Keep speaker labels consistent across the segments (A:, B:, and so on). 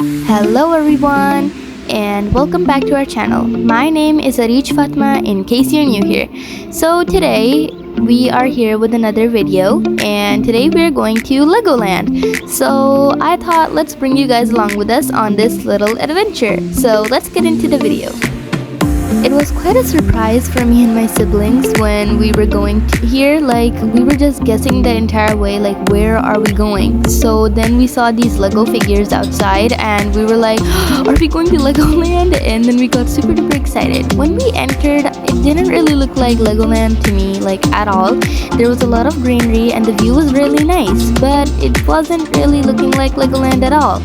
A: Hello everyone and welcome back to our channel. My name is Arich Fatma in case you're new here. So today we are here with another video and today we're going to Legoland. So I thought let's bring you guys along with us on this little adventure. So let's get into the video. It was quite a surprise for me and my siblings when we were going here. Like, we were just guessing the entire way, like, where are we going? So then we saw these Lego figures outside and we were like, are we going to Legoland? And then we got super duper excited. When we entered, it didn't really look like Legoland to me, like, at all. There was a lot of greenery and the view was really nice, but it wasn't really looking like Legoland at all.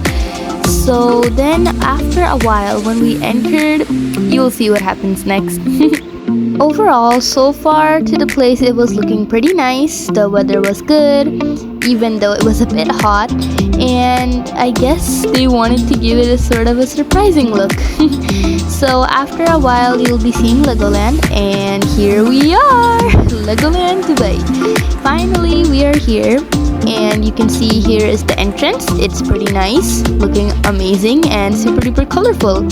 A: So then after a while when we entered, you'll see what happens next. Overall, so far to the place, it was looking pretty nice. The weather was good, even though it was a bit hot, and I guess they wanted to give it a sort of a surprising look. So after a while you'll be seeing Legoland, and here we are, Legoland Dubai. Finally we are here. And you can see here is the entrance. It's pretty nice, looking amazing and super duper colorful.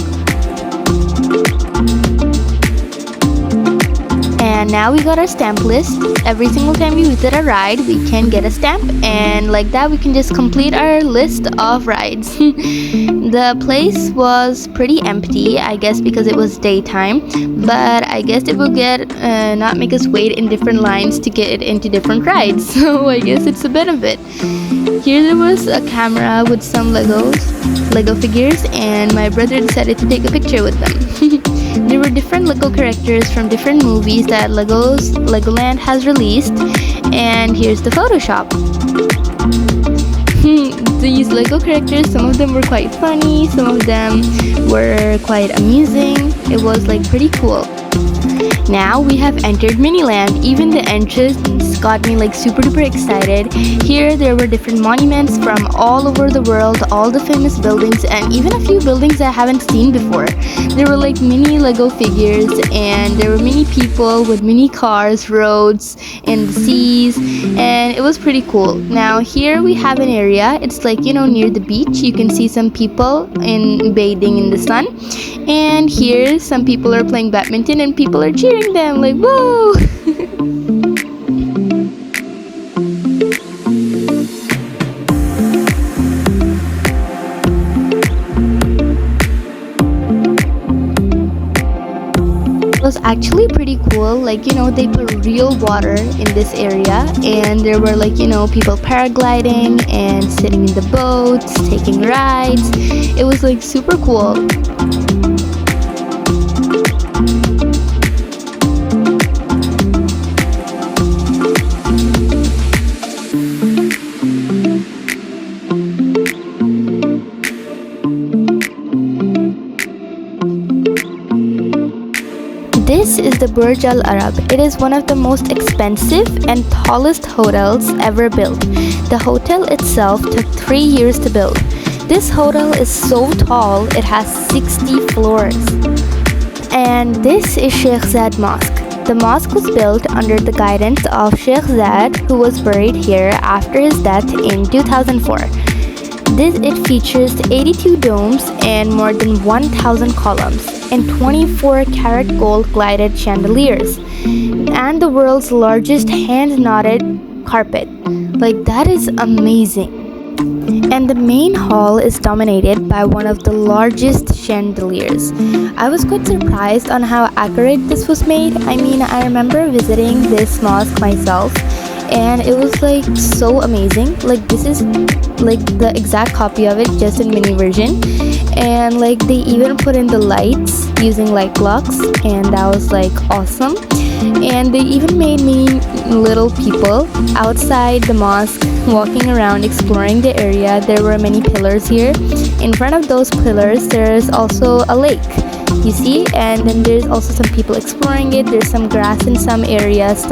A: And now we got our stamp list. Every single time we visit a ride, we can get a stamp, and like that we can just complete our list of rides. The place was pretty empty, I guess because it was daytime, but I guess it will not make us wait in different lines to get into different rides. So I guess it's a bit of it. Here there was a camera with some Lego figures, and my brother decided to take a picture with them. There were different Lego characters from different movies that Legoland has released, and here's the Photoshop. These Lego characters, some of them were quite funny, some of them were quite amusing. It was like pretty cool. Now we have entered Miniland. Even the entrance got me like super duper excited. Here there were different monuments from all over the world, all the famous buildings, and even a few buildings I haven't seen before. There were like mini Lego figures, and there were many people with mini cars, roads, and the seas, and it was pretty cool. Now here we have an area, it's like, you know, near the beach. You can see some people bathing in the sun, and here some people are playing badminton and people are cheering them like, whoa. It was actually pretty cool. Like, you know, they put real water in this area, and there were like, you know, people paragliding and sitting in the boats, taking rides. It was like super cool. This is the Burj Al Arab. It is one of the most expensive and tallest hotels ever built. The hotel itself took 3 years to build. This hotel is so tall, it has 60 floors. And this is Sheikh Zayed Mosque. The mosque was built under the guidance of Sheikh Zayed, who was buried here after his death in 2004. It features 82 domes and more than 1,000 columns and 24-karat gold glided chandeliers and the world's largest hand-knotted carpet. Like, that is amazing. And the main hall is dominated by one of the largest chandeliers. I was quite surprised on how accurate this was made. I mean, I remember visiting this mosque myself, and it was like so amazing. Like, this is like the exact copy of it, just in mini version, and like they even put in the lights using light blocks, and that was like awesome. And they even made many little people outside the mosque walking around exploring the area. There were many pillars here. In front of those pillars there's also a lake, you see, and then there's also some people exploring it. There's some grass in some areas,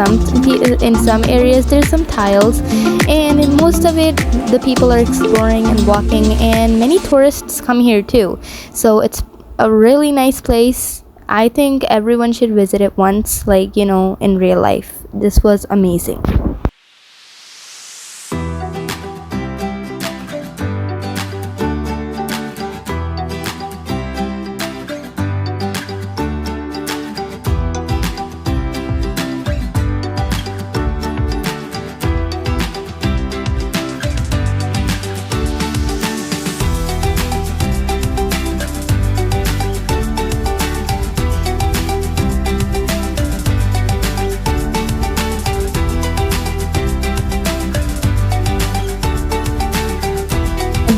A: in some areas there's some tiles, and in most of it the people are exploring and walking, and many tourists come here too. So it's a really nice place. I think everyone should visit it once, like, you know, in real life. This was amazing.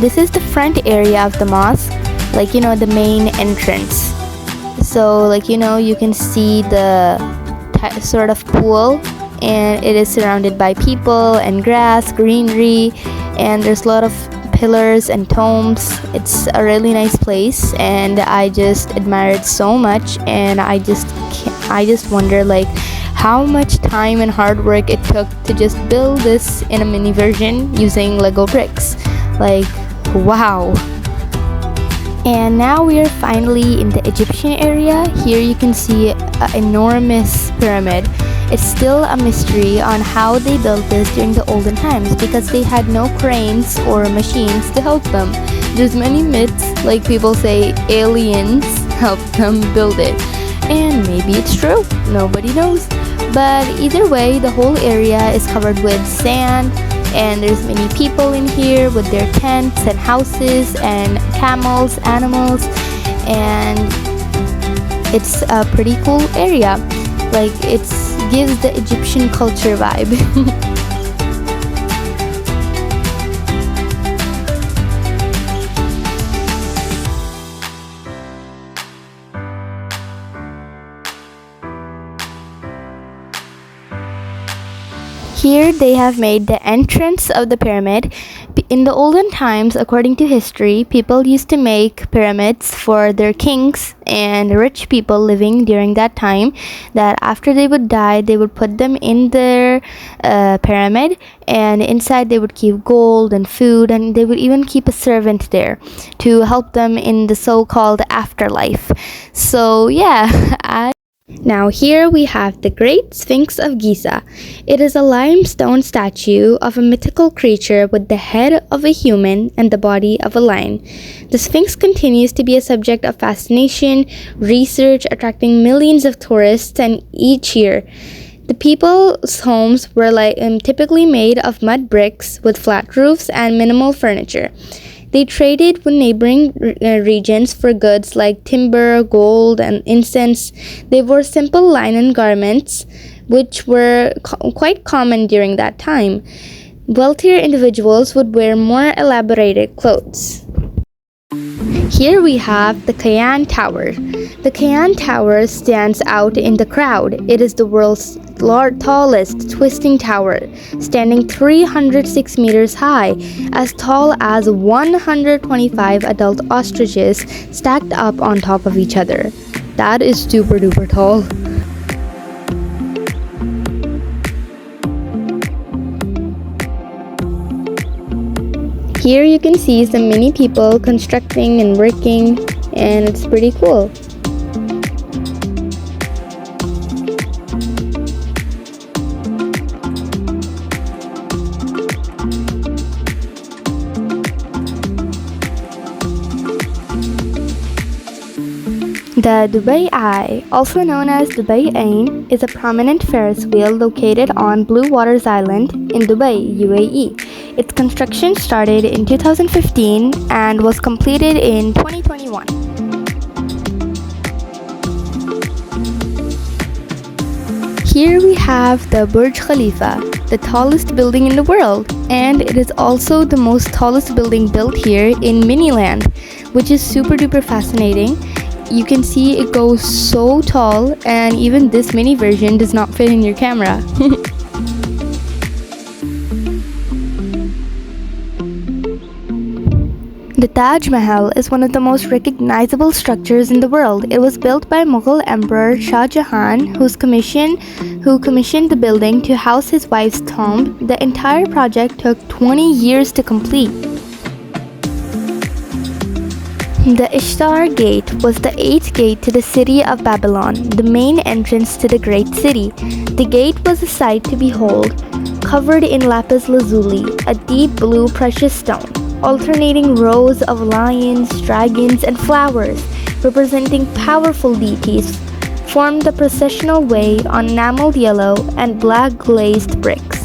A: this is the front area of the mosque, like the main entrance. So you can see the sort of pool, and it is surrounded by people and grass, greenery, and there's a lot of pillars and tombs. It's a really nice place, and I just admire it so much. And I just wonder how much time and hard work it took to just build this in a mini version using Lego bricks. Wow. And now we are finally in the Egyptian area. Here you can see an enormous pyramid. It's still a mystery on how they built this during the olden times, because they had no cranes or machines to help them. There's many myths, like people say aliens helped them build it. And maybe it's true, nobody knows. But either way, the whole area is covered with sand, and there's many people in here with their tents and houses and camels, animals, and it's a pretty cool area. It gives the Egyptian culture vibe. Here they have made the entrance of the pyramid. In the olden times, according to history, people used to make pyramids for their kings and rich people living during that time, that after they would die, they would put them in their pyramid, and inside they would keep gold and food, and they would even keep a servant there to help them in the so-called afterlife. So yeah, Now here we have the Great Sphinx of Giza. It is a limestone statue of a mythical creature with the head of a human and the body of a lion. The Sphinx continues to be a subject of fascination, research, attracting millions of tourists and each year. The people's homes were typically made of mud bricks with flat roofs and minimal furniture. They traded with neighboring regions for goods like timber, gold, and incense. They wore simple linen garments, which were quite common during that time. Wealthier individuals would wear more elaborated clothes. Here we have the Kayan Tower. The Kayan Tower stands out in the crowd. It is the world's tallest twisting tower, standing 306 meters high, as tall as 125 adult ostriches stacked up on top of each other. That is super duper tall. Here you can see some many people constructing and working, and it's pretty cool. The Dubai Eye, also known as Dubai Ain, is a prominent Ferris wheel located on Blue Waters Island in Dubai, UAE. Its construction started in 2015 and was completed in 2021. Here we have the Burj Khalifa, the tallest building in the world, and it is also the most tallest building built here in Miniland, which is super duper fascinating. You can see it goes so tall, and even this mini version does not fit in your camera. The Taj Mahal is one of the most recognizable structures in the world. It was built by Mughal Emperor Shah Jahan, who commissioned the building to house his wife's tomb. The entire project took 20 years to complete. The Ishtar Gate was the 8th gate to the city of Babylon, the main entrance to the great city. The gate was a sight to behold, covered in lapis lazuli, a deep blue precious stone. Alternating rows of lions, dragons, and flowers, representing powerful deities, formed the processional way on enameled yellow and black glazed bricks.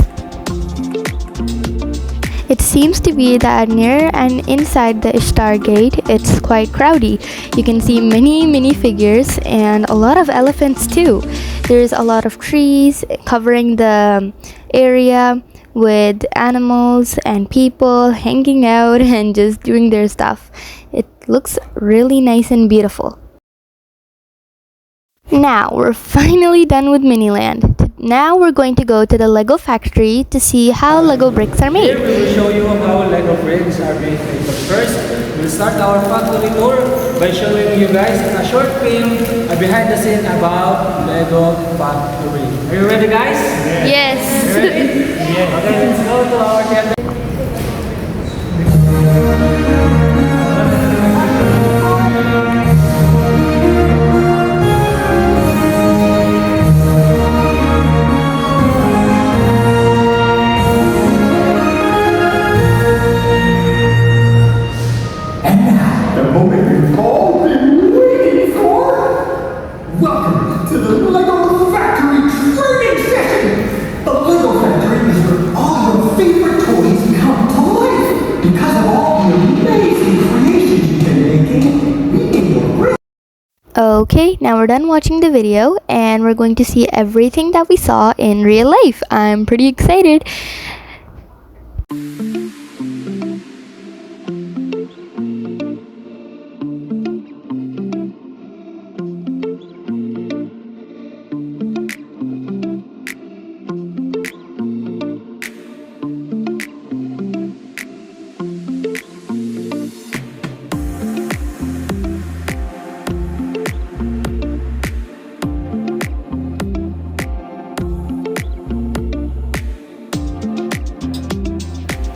A: It seems to be that near and inside the Ishtar Gate, it's quite crowdy. You can see many figures and a lot of elephants too. There's a lot of trees covering the area with animals and people hanging out and just doing their stuff. It looks really nice and beautiful. Now we're finally done with Miniland. Now we're going to go to the Lego factory to see how Lego bricks are made.
B: Here we will show you how Lego bricks are being made. But first, we'll start our factory tour by showing you guys a short film behind the scene about Lego factory. Are you ready, guys?
A: Yes.
B: Are you ready? Yeah. Okay, let's go to our theater.
C: The moment we've all been waiting for! Welcome to the Lego Factory Training Session! The Lego Factory is where all your favorite toys come to life! Because of all the amazing creations you've been making, we need your great.
A: Okay, now we're done watching the video and we're going to see everything that we saw in real life. I'm pretty excited.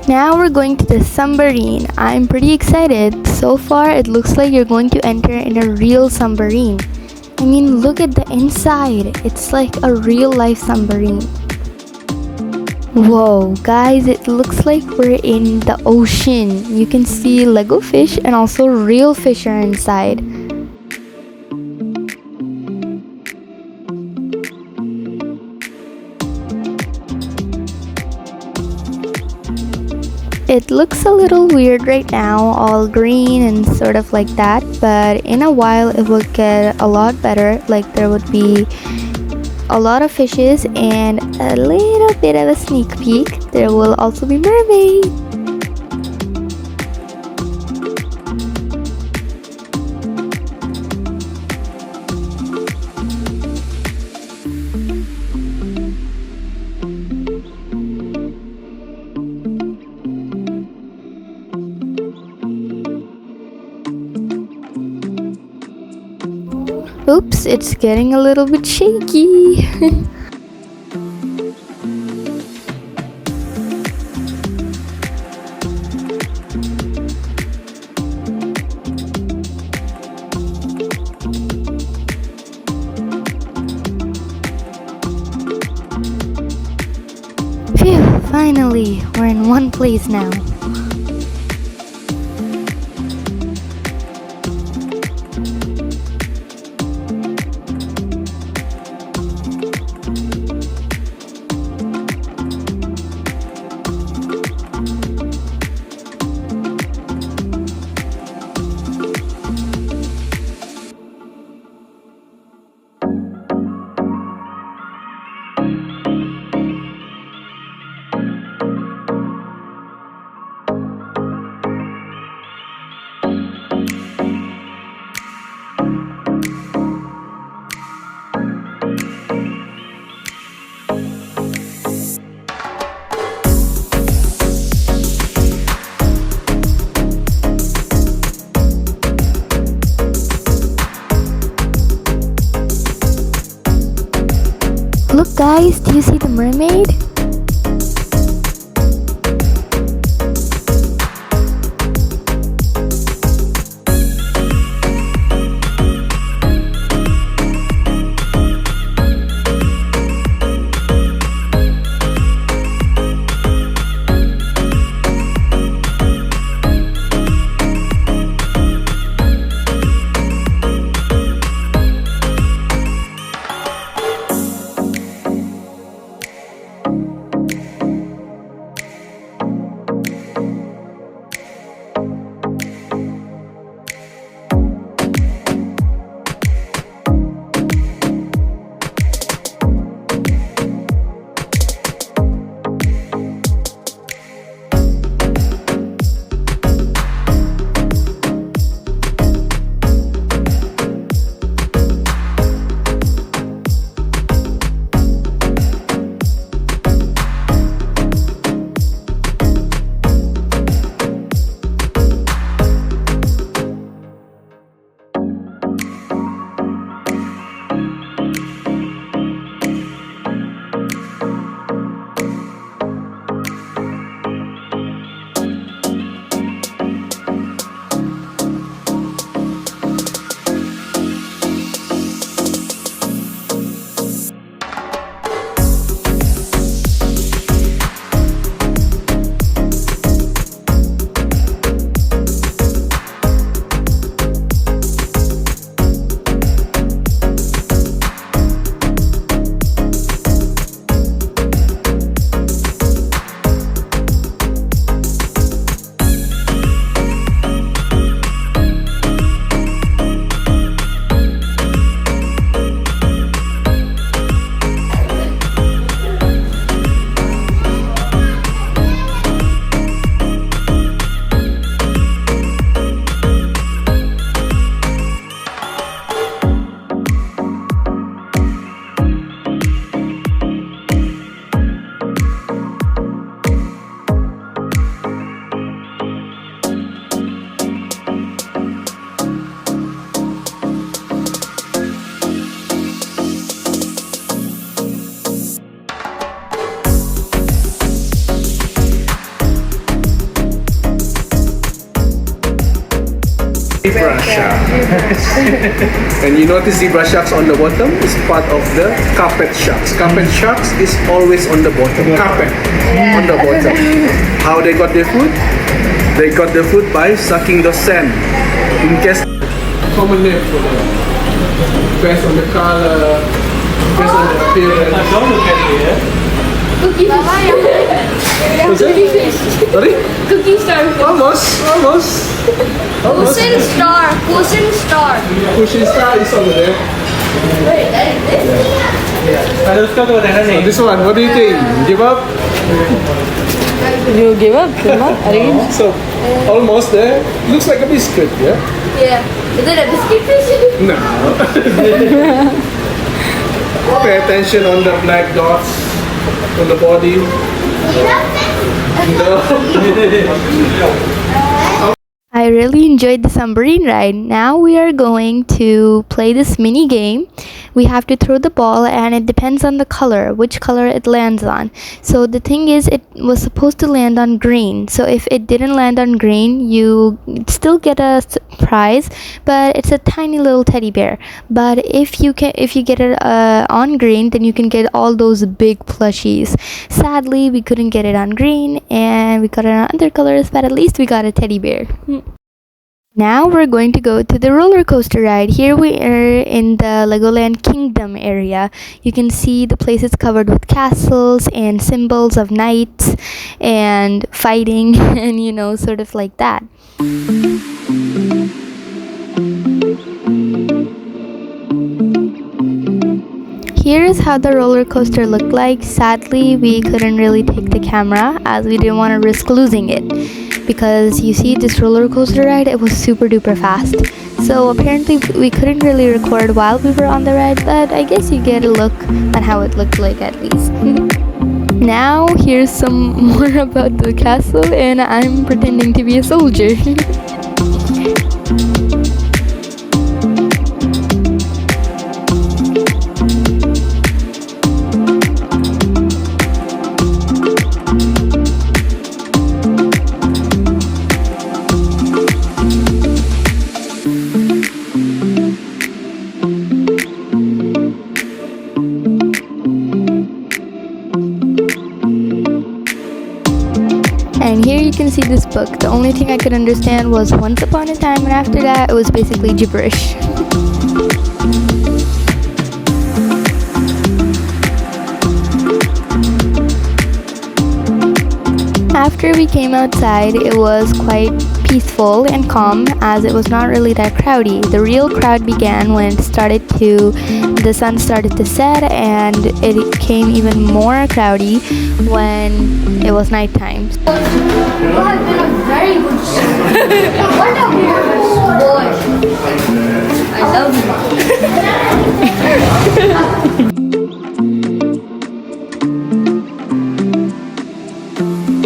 A: Now we're going to the submarine. I'm pretty excited. So far it looks like you're going to enter in a real submarine. I mean, look at the inside. It's like a real life submarine. Whoa, guys, it looks like we're in the ocean. You can see Lego fish and also real fish are inside. It looks a little weird right now, all green and sort of like that, but in a while it will get a lot better. Like there would be a lot of fishes and a little bit of a sneak peek. There will also be mermaids. Oops, it's getting a little bit shaky. Phew, finally, we're in one place now. Look guys, do you see the mermaid?
D: Zebra shark. And you notice zebra sharks on the bottom is part of the carpet sharks. Carpet sharks is always on the bottom. Carpet on the bottom. How they got their food? They got their food by sucking the sand. In case common name for them. Based on the color, based on the appearance.
B: Don't look at me,
E: Cookie fish.
D: Sorry?
E: Cookie starfish.
D: Almost.
E: Cushion star. Cushion star.
D: Pushing star is over there.
E: Wait, that is this?
B: Let's go to the next
D: So
B: name.
D: this one, what do you think? Give up?
F: You give up, Kumar? Are you?
D: So almost there. Looks like a biscuit, yeah?
E: Yeah. Is it a biscuit fish?
D: No. Pay attention on the black dots on the body. No.
A: I really enjoyed the submarine ride. Now we are going to play this mini game. We have to throw the ball and it depends on the color, which color it lands on. So the thing is, it was supposed to land on green. So if it didn't land on green, you still get a prize, but it's a tiny little teddy bear. But if you get it on green, then you can get all those big plushies. Sadly, we couldn't get it on green and we got it on other colors, but at least we got a teddy bear. Now we're going to go to the roller coaster ride. Here we are in the Legoland Kingdom area. You can see the place is covered with castles and symbols of knights and fighting and sort of like that. Here is how the roller coaster looked like. Sadly, we couldn't really take the camera as we didn't want to risk losing it. Because you see, this roller coaster ride, it was super duper fast. So apparently we couldn't really record while we were on the ride, but I guess you get a look at how it looked like at least. Now here's some more about the castle, and I'm pretending to be a soldier. And here you can see this book. The only thing I could understand was once upon a time, and after that it was basically gibberish. After we came outside, it was quite peaceful and calm as it was not really that crowdy. The real crowd began when the sun started to set, and it became even more crowdy when it was nighttime.
E: You have been a very good student. What a beautiful boy. I love you.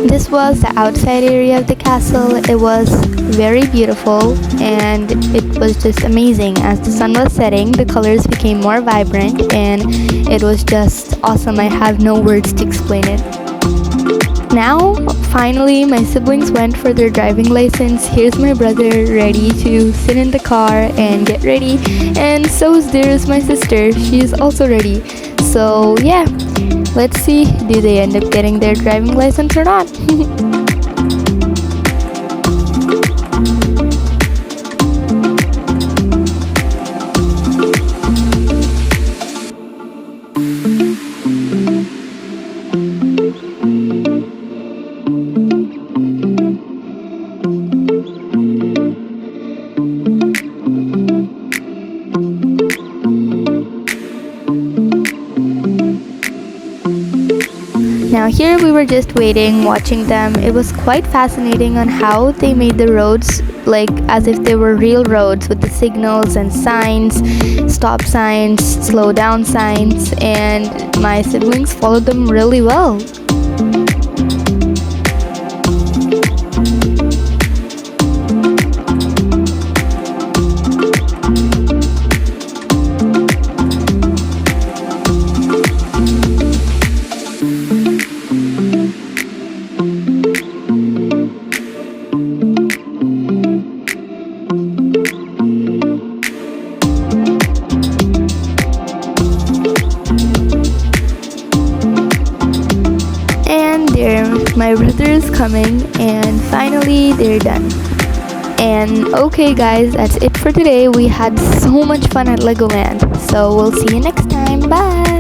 A: This was the outside area of the castle. It was very beautiful and it was just amazing. As the sun was setting, the colors became more vibrant and it was just awesome. I have no words to explain it. Now, finally, my siblings went for their driving license. Here's my brother ready to sit in the car and get ready. And so there's my sister. She is also ready. So yeah, let's see, do they end up getting their driving license or not? Now here we were just waiting, watching them. It was quite fascinating on how they made the roads like as if they were real roads with the signals and signs, stop signs, slow down signs, and my siblings followed them really well. my brother is coming, and finally they're done. And okay guys, that's it for today. We had so much fun at Legoland. So we'll see you next time. Bye!